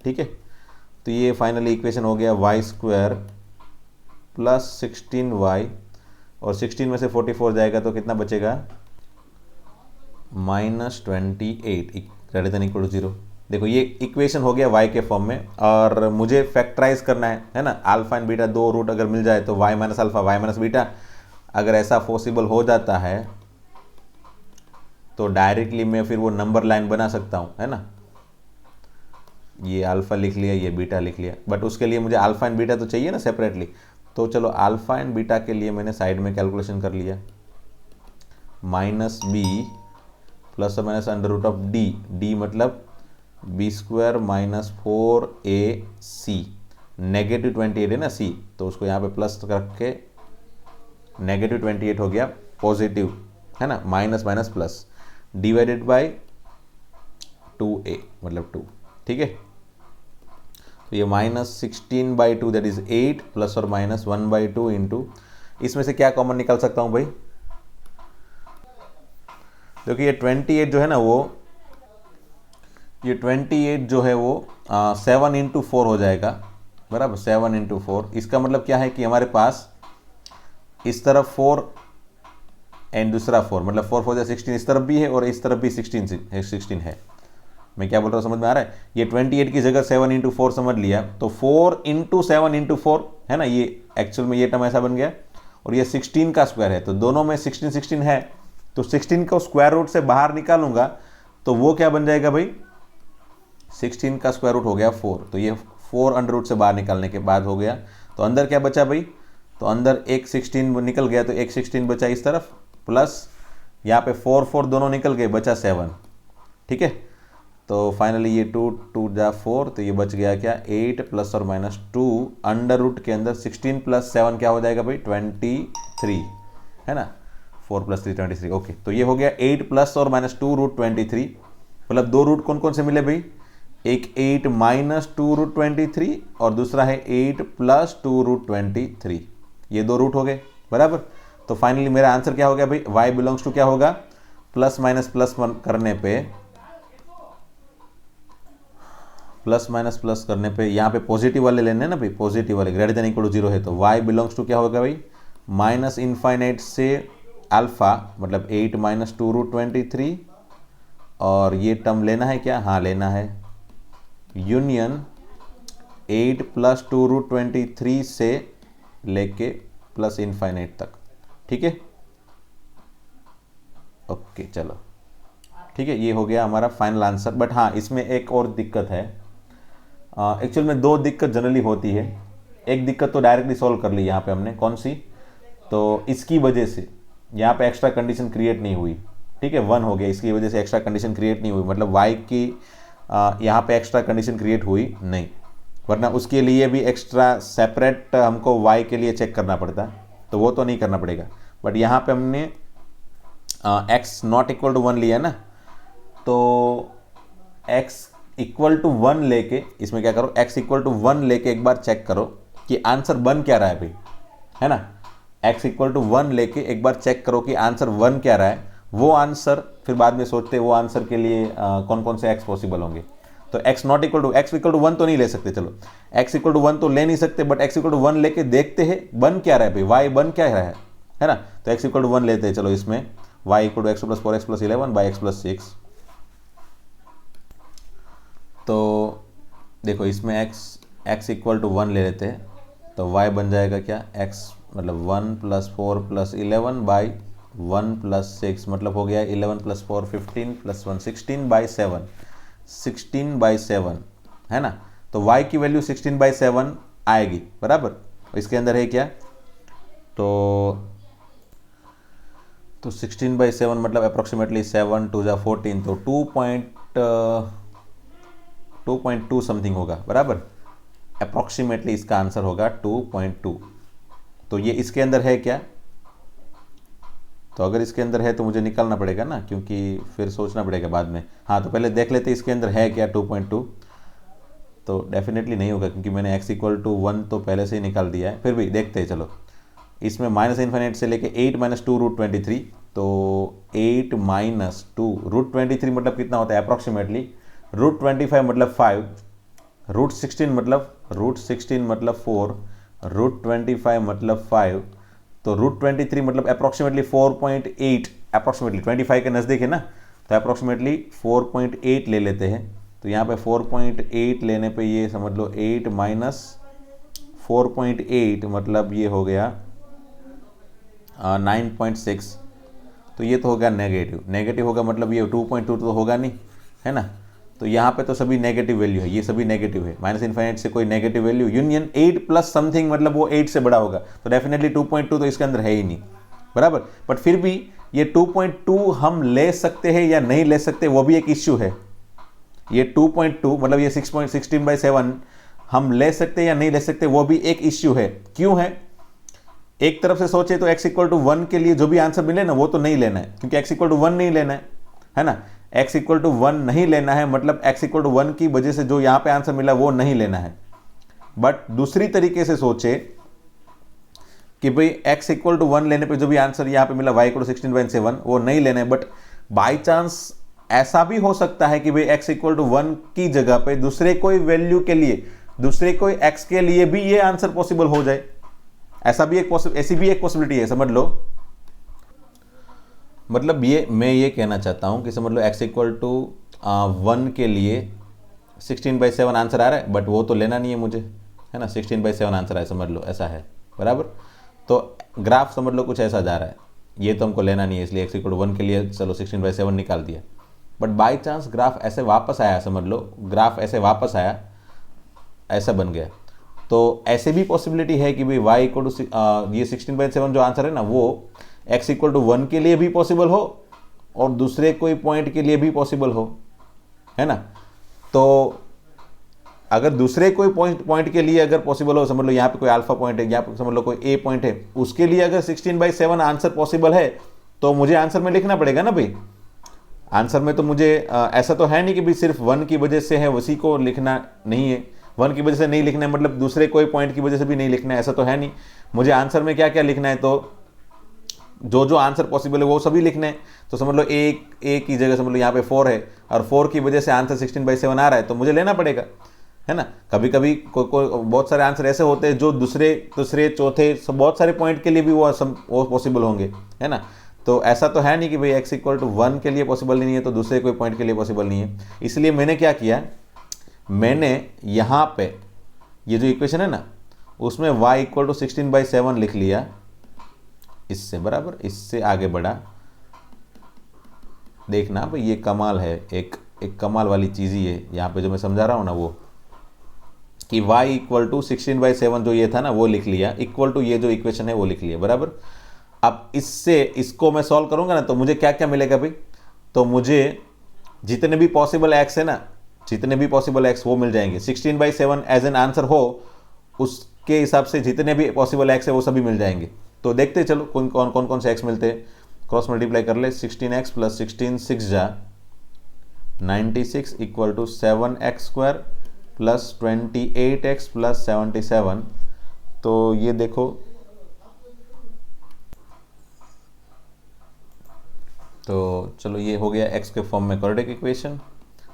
ठीक है। तो ये फाइनली इक्वेशन हो गया वाई स्क्वायर प्लस 16y और 16 में से 44 जाएगा तो कितना बचेगा, minus 28 greater than equal to 0। देखो ये इक्वेशन हो गया y के फॉर्म में, और मुझे फैक्टराइज करना है ना। अल्फा एंड बीटा 2 रूट अगर मिल जाए तो y minus alpha y minus beta, अगर ऐसा पॉसिबल हो जाता है तो डायरेक्टली मैं फिर वो नंबर लाइन बना सकता हूँ, है ना। ये अल्फा लिख लिया, ये बीटा लिख लिया, बट उसके लिए मुझे अल्फा एंड बीटा तो चाहिए ना सेपरेटली। तो चलो अल्फा एंड बीटा के लिए मैंने साइड में कैलकुलेशन कर लिया, minus B plus minus under root of D, D मतलब B square minus 4ac, negative 28 है ना सी, तो उसको यहाँ पे प्लस रख के नेगेटिव 28 हो गया पॉजिटिव, है ना, minus minus plus, divided by 2a मतलब 2, ठीक है। तो ये -16/2 दैट इज 8 प्लस और माइनस 1/2 इंटू, इसमें से क्या कॉमन निकाल सकता हूँ भाई, क्योंकि ये 28 जो है ना वो, ये 28 जो है वो 7 इंटू 4 हो जाएगा, बराबर, 7 इंटू 4। इसका मतलब क्या है कि हमारे पास इस तरफ 4 एंड दूसरा 4, मतलब 4 4 16, इस तरफ भी है और इस तरफ भी 16 है। मैं क्या बोल रहा हूँ समझ में आ रहा है? ये 28 की जगह 7 इंटू 4 समझ लिया, तो 4 इंटू 7 इंटू 4 है ना, ये एक्चुअल में ये टर्म ऐसा बन गया, और ये 16 का स्क्वायर है, तो दोनों में 16 16 है, तो 16 को स्क्वायर रूट से बाहर निकालूंगा तो वो क्या बन जाएगा भाई, 16 का स्क्वायर रूट हो गया 4, तो ये 4 अंडर रूट से बाहर निकालने के बाद हो गया, तो अंदर क्या बचा भाई, तो अंदर एक 16 निकल गया, तो एक 16 बचा इस तरफ, प्लस यहाँ पे 4 4 दोनों निकल गए, बचा 7, ठीक है। तो फाइनली ये 2 2 जा 4, तो ये बच गया क्या 8 प्लस और माइनस 2 अंडर रूट के अंदर 16 प्लस 7 क्या हो जाएगा भाई 23, है ना, 4 प्लस 3 23, ओके। तो ये हो गया 8 प्लस और माइनस 2 रूट 23, मतलब दो रूट कौन कौन से मिले भाई, एक 8 माइनस 2 रूट 23 और दूसरा है 8 प्लस 2 रूट 23, ये दो रूट हो गए, बराबर। तो फाइनली मेरा आंसर क्या हो गया भाई, y बिलोंग्स टू क्या होगा, प्लस माइनस प्लस करने पे, प्लस माइनस प्लस करने पे यहाँ पे पॉजिटिव वाले लेने ना भाई, पॉजिटिव वाले ग्रेटर देन इक्वल टू 0 है, तो y बिलोंग्स टू क्या होगा भाई, माइनस इनफाइनाइट से अल्फा, मतलब 8 माइनस 2 रूट 23, और ये टर्म लेना है क्या, हाँ लेना है, यूनियन 8 प्लस 2 रूट 23 से लेके प्लस इनफाइनाइट तक, ठीक है, ओके चलो ठीक है, ये हो गया हमारा फाइनल आंसर। बट हाँ इसमें एक और दिक्कत है, एक्चुअल में दो दिक्कत जनरली होती है, एक दिक्कत तो डायरेक्टली सॉल्व कर ली यहाँ पे हमने, कौन सी, तो इसकी वजह से यहाँ पे एक्स्ट्रा कंडीशन क्रिएट नहीं हुई, ठीक है, 1 हो गया, इसकी वजह से एक्स्ट्रा कंडीशन क्रिएट नहीं हुई, मतलब y की यहाँ पे एक्स्ट्रा कंडीशन क्रिएट हुई नहीं, वरना उसके लिए भी एक्स्ट्रा सेपरेट हमको y के लिए चेक करना पड़ता, तो वो तो नहीं करना पड़ेगा। बट यहाँ पे हमने x नॉट इक्वल टू 1 लिया ना, तो x इक्वल टू 1 लेके, इसमें क्या करो, x इक्वल टू 1 लेके एक बार चेक करो कि आंसर बन क्या रहा है भाई, है ना, x इक्वल टू 1 लेके एक बार चेक करो कि आंसर बन क्या रहा है, वो आंसर फिर बाद में सोचते वो आंसर के लिए कौन कौन से x पॉसिबल होंगे। तो x not equal to, x equal to 1 तो नहीं ले सकते, चलो x इक्वल टू 1 तो ले नहीं सकते, बट x इक्वल टू 1 लेके देखते हैं बन क्या रहा है भाई, y बन क्या रहा है ना, तो x इक्वल टू 1 लेते हैं, चलो इसमें y equal to x plus 4x plus 11 by x plus 6, तो देखो इसमें x इक्वल टू 1 ले लेते हैं, तो y बन जाएगा क्या, x मतलब 1 प्लस 4 प्लस 11 बाई 1 प्लस 6, मतलब हो गया 11 प्लस 4 15 प्लस 1 16 बाई 7, 16 बाई 7, है ना, तो y की वैल्यू 16 बाई 7 आएगी, बराबर, इसके अंदर है क्या, तो 16 बाई 7 मतलब अप्रोक्सीमेटली 7 2 जा 14, तो 2.2 समथिंग होगा, बराबर, अप्रोक्सीमेटली इसका आंसर होगा 2.2। तो ये इसके अंदर है क्या, तो अगर इसके अंदर है तो मुझे निकालना पड़ेगा ना, क्योंकि फिर सोचना पड़ेगा बाद में, हाँ तो पहले देख लेते इसके अंदर है क्या 2.2, तो डेफिनेटली नहीं होगा क्योंकि मैंने x इक्वल टू 1 तो पहले से ही निकाल दिया है, फिर भी देखते हैं, चलो इसमें माइनस इन्फिनिट से लेके 8 माइनस 2 रूट 23, तो 8 माइनस 2 रूट 23 मतलब कितना होता है अप्रोक्सीमेटली, रूट 25 मतलब 5, रूट 16 मतलब 4, रूट 25 मतलब 5, तो रूट 23 मतलब अप्रोक्सीमेटली 4.8, अप्रोक्सीमेटली 25 के नज़दीक है ना, तो अप्रोक्सीमेटली 4.8 ले लेते हैं, तो यहाँ पे 4.8 लेने पे ये समझ लो 8 माइनस 4.8 मतलब ये हो गया 9.6, तो ये तो होगा नेगेटिव होगा, मतलब ये 2.2 तो होगा नहीं, है ना, तो यहाँ पे तो सभी नेगेटिव वैल्यू है, ये सभी नेगेटिव है, माइनस इन्फिनिट से कोई negative value, union 8 plus something मतलब वो 8 से बड़ा होगा, तो डेफिनेटली 2.2 तो इसके अंदर है ही नहीं, बराबर। बट फिर भी ये 2.2 हम ले सकते हैं या नहीं ले सकते, वो भी एक इश्यू है, ये 2.2 मतलब ये 6.16/7 हम ले सकते हैं या नहीं ले सकते, वो भी एक इश्यू है। क्यों है? एक तरफ से सोचे तो x इक्वल टू 1 के लिए जो भी आंसर मिले ना वो तो नहीं लेना है, क्योंकि x इक्वल टू 1 नहीं लेना है ना। x इक्वल टू 1 नहीं लेना है मतलब x इक्वल टू 1 की वजह से जो यहाँ पे आंसर मिला वो नहीं लेना है। बट दूसरी तरीके से सोचे कि भाई x इक्वल टू 1 लेने पे जो भी आंसर यहाँ पे मिला y इक्वल टू 16/7 वो नहीं लेना है। बट बाई चांस ऐसा भी हो सकता है कि भाई x इक्वल टू 1 की जगह पे दूसरे कोई वैल्यू के लिए, दूसरे कोई x के लिए भी ये आंसर पॉसिबल हो जाए। ऐसी भी एक पॉसिबिलिटी है, समझ लो। मतलब ये मैं ये कहना चाहता हूँ कि समझ लो x इक्वल टू 1 के लिए 16/7 आंसर आ रहा है, बट वो तो लेना नहीं है मुझे, है ना। 16/7 आंसर है, समझ लो ऐसा है, बराबर। तो ग्राफ समझ लो कुछ ऐसा जा रहा है, ये तो हमको लेना नहीं है, इसलिए x इक्वल टू 1 के लिए चलो 16/7 निकाल दिया। बट बाई चांस ग्राफ ऐसे वापस आया, समझ लो ग्राफ ऐसे वापस आया, ऐसा बन गया, तो ऐसे भी पॉसिबिलिटी है कि भाई y इक्वल टू ये 16/7 जो आंसर है ना वो x इक्वल टू 1 के लिए भी पॉसिबल हो और दूसरे कोई पॉइंट के लिए भी पॉसिबल हो, है ना। तो अगर दूसरे कोई पॉइंट के लिए अगर पॉसिबल हो, समझ लो यहाँ पे कोई अल्फा पॉइंट है, यहाँ पे समझ लो कोई ए पॉइंट है, उसके लिए अगर 16/7 आंसर पॉसिबल है तो मुझे आंसर में लिखना पड़ेगा ना भाई। आंसर में तो मुझे ऐसा तो है नहीं कि भाई सिर्फ 1 की वजह से है उसी को लिखना नहीं है, 1 की वजह से नहीं लिखना है मतलब दूसरे कोई पॉइंट की वजह से भी नहीं लिखना है, ऐसा तो है नहीं। मुझे आंसर में क्या क्या लिखना है, तो जो जो आंसर पॉसिबल है वो सभी लिखने हैं। तो समझ लो ए की जगह समझ लो यहाँ पे 4 है और 4 की वजह से आंसर 16/7 आ रहा है, तो मुझे लेना पड़ेगा, है ना। कभी कभी बहुत सारे आंसर ऐसे होते हैं जो दूसरे चौथे बहुत सारे पॉइंट के लिए भी वो पॉसिबल होंगे, है ना। तो ऐसा तो है नहीं कि भाई x इक्वल टू 1 के लिए पॉसिबल नहीं है तो दूसरे कोई पॉइंट के लिए पॉसिबल नहीं है। इसलिए मैंने क्या किया, मैंने यहाँ पे ये जो इक्वेशन है ना उसमें y इक्वल टू 16/7 लिख लिया, इससे बराबर, इससे आगे बढ़ा। देखना भाई ये कमाल है, एक कमाल वाली चीज़ ही है यहाँ पे जो मैं समझा रहा हूँ ना, वो कि y इक्वल टू 16/7 जो ये था ना वो लिख लिया, इक्वल टू ये जो इक्वेशन है वो लिख लिया, बराबर। अब इसको मैं सॉल्व करूंगा ना तो मुझे क्या क्या मिलेगा भाई, तो मुझे जितने भी पॉसिबल x है ना, जितने भी पॉसिबल x वो मिल जाएंगे। 16/7 एज एन आंसर हो उसके हिसाब से जितने भी पॉसिबल x है वो सभी मिल जाएंगे। तो देखते चलो कौन से x मिलते हैं, क्रॉस मल्टीप्लाई कर ले। 16x प्लस 16 6 जा 96 equal to 7x² plus 28x plus 77। तो ये देखो, तो चलो ये हो गया x के फॉर्म में quadratic equation.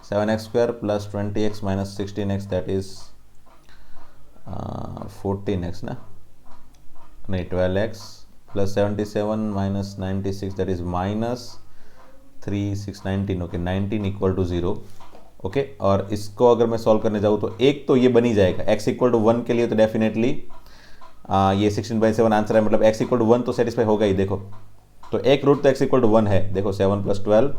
7x² plus 20x minus 16x that is 14x ना, नहीं 12x plus 77 minus 96 that is minus 3 6 19। Okay 19 equal to 0। Okay, और इसको अगर मैं सॉल्व करने जाऊँ तो एक तो ये बनी जाएगा x इक्वल टू 1 के लिए, तो डेफिनेटली ये 16/7 आंसर है, मतलब x इक्वल टू 1 तो सेटिस्फाई होगा ही। देखो तो एक रूट तो x इक्वल टू 1 है, देखो 7 plus 12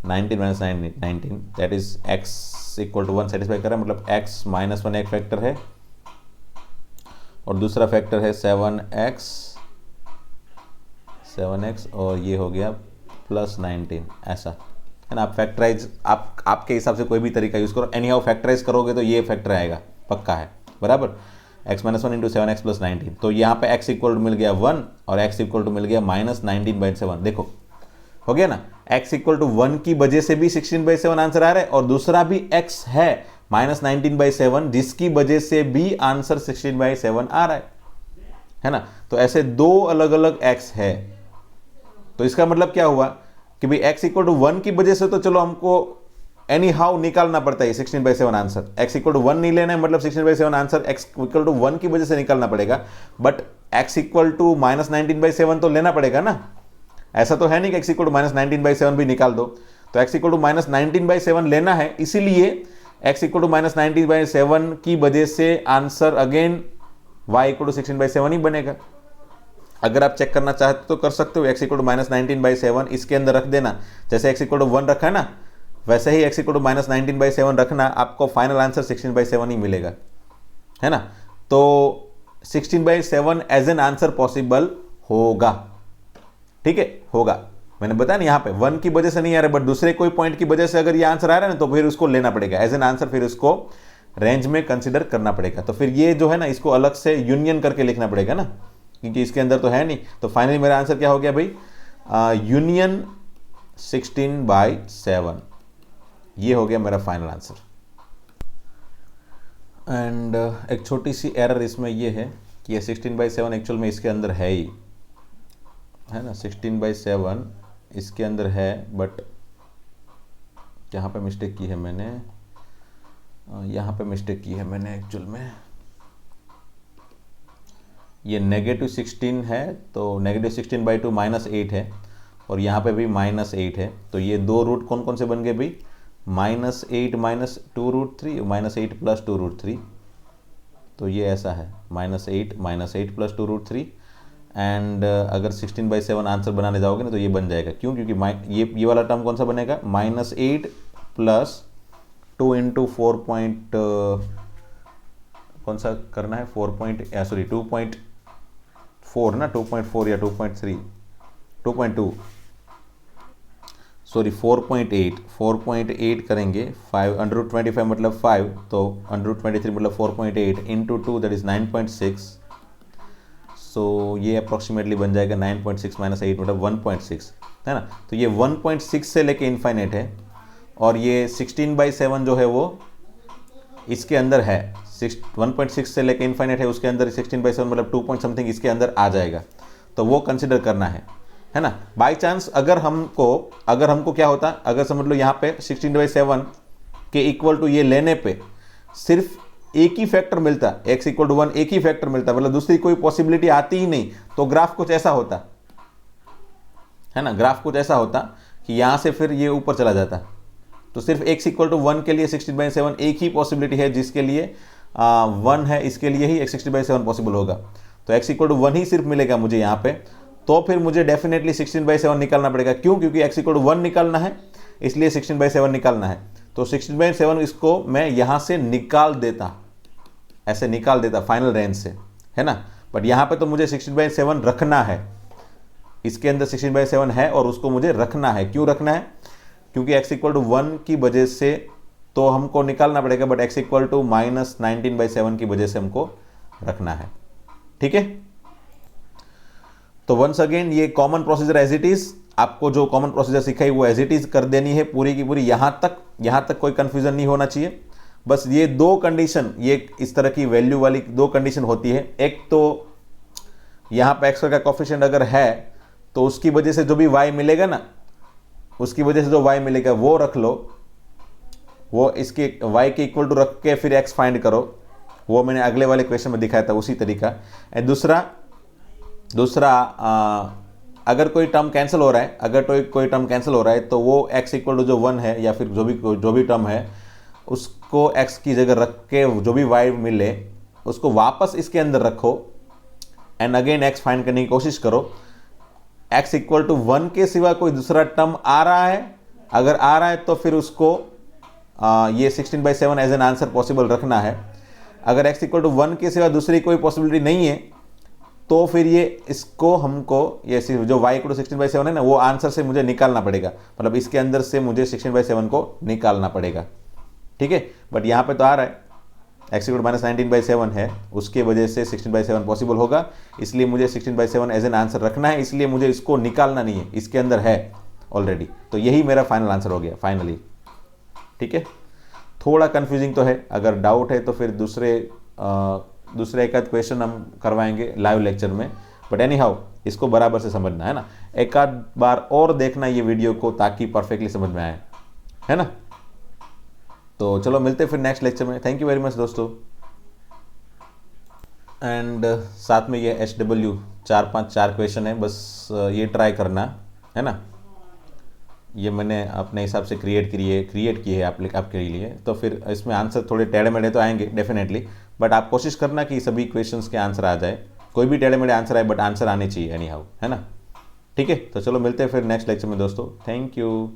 19 minus 19 that is x equal to 1 satisfy कर रहा है, मतलब x माइनस 1 एक फैक्टर है और दूसरा फैक्टर है 7x और ये हो गया प्लस 19, ऐसा है ना। आप फैक्टराइज आपके हिसाब से कोई भी तरीका यूज़ करो, एनी हाउ फैक्टराइज करोगे तो ये फैक्टर आएगा, पक्का है, बराबर। x minus 1 into 7x plus 19, तो यहाँ पे x इक्वल टू मिल गया 1 और x इक्वल टू मिल गया माइनस 19/7। देखो हो गया ना, x इक्वल टू 1 की वजह से भी 16/7 आंसर आ रहा है और दूसरा भी x है माइनस 19/7 जिसकी वजह से भी आंसर 16/7 आ रहा है ना। तो ऐसे दो अलग अलग x है, तो इसका मतलब क्या हुआ कि भाई x इक्वल टू 1 की वजह से तो चलो हमको एनी हाउ निकालना पड़ता है 16/7 आंसर। x इक्वल टू 1 नहीं लेना है मतलब 16/7 आंसर x इक्वल टू 1 की वजह से निकालना पड़ेगा, but x equal to minus 19/7 तो लेना पड़ेगा ना। ऐसा तो है नहीं कि x इक्वल टू माइनस 19/7 भी निकाल दो, तो x इक्वल टू माइनस 19/7 लेना है, इसीलिए x इक्वल टू माइनस 19/7 की वजह से answer again y equal to 16/7 ही बनेगा। अगर आप चेक करना चाहते तो कर सकते हो, x इक्वल टू माइनस 19/7 इसके अंदर रख देना, जैसे x इक्वल टू 1 रखा है ना वैसे ही x इक्वल टू माइनस 19/7 रखना, आपको फाइनल आंसर 16/7 ही मिलेगा, है ना। तो 16/7 एज एन आंसर पॉसिबल होगा, ठीक है, होगा। मैंने बताया ना यहाँ पे 1 की वजह से नहीं आ रहा, बट दूसरे कोई पॉइंट की वजह से अगर ये आंसर आ रहा है ना, तो फिर उसको लेना पड़ेगा एज एन आंसर, फिर उसको रेंज में कंसिडर करना पड़ेगा। तो फिर ये जो है ना, इसको अलग से यूनियन करके लिखना पड़ेगा ना, क्योंकि इसके अंदर तो है नहीं। तो फाइनली मेरा आंसर क्या हो गया भाई, यूनियन 16/7, ये हो गया मेरा फाइनल आंसर। एंड एक छोटी सी एरर इसमें ये है कि ये 16/7 एक्चुअल में इसके अंदर है ही, है ना, 16/7 इसके अंदर है, बट यहाँ पे मिस्टेक की है मैंने, यहाँ पे मिस्टेक की है मैंने एक्चुअल में। ये -16 है, तो -16/2 -8 है, और यहाँ पे भी -8 है। तो ये दो रूट कौन कौन से बन गए भाई, -8 - 2√3, -8 + 2√3। तो ये ऐसा है, -8 - 8 + 2√3। एंड अगर 16/7 आंसर बनाने जाओगे ना, तो ये बन जाएगा। क्यों? क्योंकि ये वाला टर्म कौन सा बनेगा, -8 + 2 × 4 पॉइंट, कौन सा करना है, 2.4 ना, 2.4 या 2.3, 2.2 सॉरी 4.8 करेंगे। 5 √25 मतलब 5, तो √23 मतलब 4.8 × 2 दैट इज 9.6। सो ये अप्रॉक्सीमेटली बन जाएगा 9.6 - 8 मतलब 1.6, है ना। तो ये 1.6 से लेके इनफाइनाइट है, और ये 16/7 जो है वो इसके अंदर है, 1.6 से लेके इनफाइनाइट है, उसके अंदर 16/7 मतलब 2 पॉइंट समथिंग इसके अंदर आ जाएगा। तो वो कंसिडर करना है ना। बाई चांस अगर हमको क्या होता, अगर समझ लो यहाँ पे 16/7 के इक्वल टू ये लेने पे सिर्फ एक ही फैक्टर मिलता, x = 1 एक ही फैक्टर मिलता, मतलब दूसरी कोई पॉसिबिलिटी आती ही नहीं, तो ग्राफ कुछ ऐसा होता, है ना, ग्राफ कुछ ऐसा होता कि यहाँ से फिर ये ऊपर चला जाता। तो सिर्फ x = 1 के लिए 16/7 एक ही पॉसिबिलिटी है, जिसके लिए 1 है, इसके लिए ही 16/7 पॉसिबल होगा। तो x = 1 ही सिर्फ मिलेगा मुझे यहाँ पे, तो फिर मुझे डेफिनेटली 16/7 निकालना पड़ेगा। क्यों? क्योंकि x = 1 निकालना है, इसलिए 16/7 निकालना है। तो 16/7 इसको मैं यहाँ से निकाल देता, ऐसे निकाल देता फाइनल रेंज से, है ना। बट यहाँ पे तो मुझे 16/7 रखना है, इसके अंदर 16/7 है और उसको मुझे रखना है। क्यों रखना है? क्योंकि x = 1 की वजह से तो हमको निकालना पड़ेगा, बट x = -19/7 की वजह से हमको रखना है। ठीक है। तो वंस अगेन ये common procedure as it is, आपको जो कॉमन प्रोसीजर सिखाई वो एज इट इज कर देनी है पूरी की पूरी। यहाँ तक कोई कंफ्यूजन नहीं होना चाहिए। बस ये दो कंडीशन, ये इस तरह की वैल्यू वाली दो कंडीशन होती है। एक तो यहाँ पे x का कोफिशिएंट अगर है, तो उसकी वजह से जो भी y मिलेगा ना, उसकी वजह से जो y मिलेगा वो रख लो, वो इसके y के इक्वल टू रख के फिर x फाइंड करो। वो मैंने अगले वाले क्वेश्चन में दिखाया था उसी तरीका। दूसरा अगर कोई टर्म कैंसिल हो रहा है, कोई टर्म कैंसिल हो रहा है, तो वो x = जो 1 है या फिर जो भी टर्म है, उसको x की जगह रख के जो भी y मिले उसको वापस इसके अंदर रखो, एंड अगेन x फाइंड करने की कोशिश करो। x = 1 के सिवा कोई दूसरा टर्म आ रहा है, अगर आ रहा है तो फिर उसको ये 16/7 एज एन आंसर पॉसिबल रखना है। अगर x = 1 के सिवा दूसरी कोई पॉसिबिलिटी नहीं है, तो फिर ये इसको हमको ये जो y = 16/7 है ना, वो आंसर से मुझे निकालना पड़ेगा, मतलब इसके अंदर से मुझे 16/7 को निकालना पड़ेगा। ठीक है। बट यहाँ पे तो आ रहा है x = -19/7 है, उसके वजह से 16/7 पॉसिबल होगा, इसलिए मुझे 16/7 एज एन आंसर रखना है, इसलिए मुझे इसको निकालना नहीं है, इसके अंदर है ऑलरेडी। तो यही मेरा फाइनल आंसर हो गया फाइनली। ठीक है। थोड़ा कंफ्यूजिंग तो है, अगर डाउट है तो फिर दूसरे एक आध क्वेश्चन हम करवाएंगे लाइव लेक्चर में, बट एनी हाउ इसको बराबर से समझना है ना, एक आध बार और देखना ये वीडियो को, ताकि परफेक्टली समझ में आए, है ना। तो चलो मिलते हैं फिर नेक्स्ट लेक्चर में। थैंक यू वेरी मच दोस्तों। एंड साथ में ये HW 4 क्वेश्चन है, बस ये ट्राई करना, है ना। ये मैंने अपने हिसाब से क्रिएट किए है आपके लिए, तो फिर इसमें आंसर थोड़े टेढ़े मेढ़े तो आएंगे डेफिनेटली, बट आप कोशिश करना कि सभी क्वेश्चंस के आंसर आ जाए। कोई भी टेढ़े मेढ़े आंसर आए, बट आंसर आने चाहिए एनी हाउ, है ना। ठीक है। तो चलो मिलते हैं फिर नेक्स्ट लेक्चर में दोस्तों। Thank you.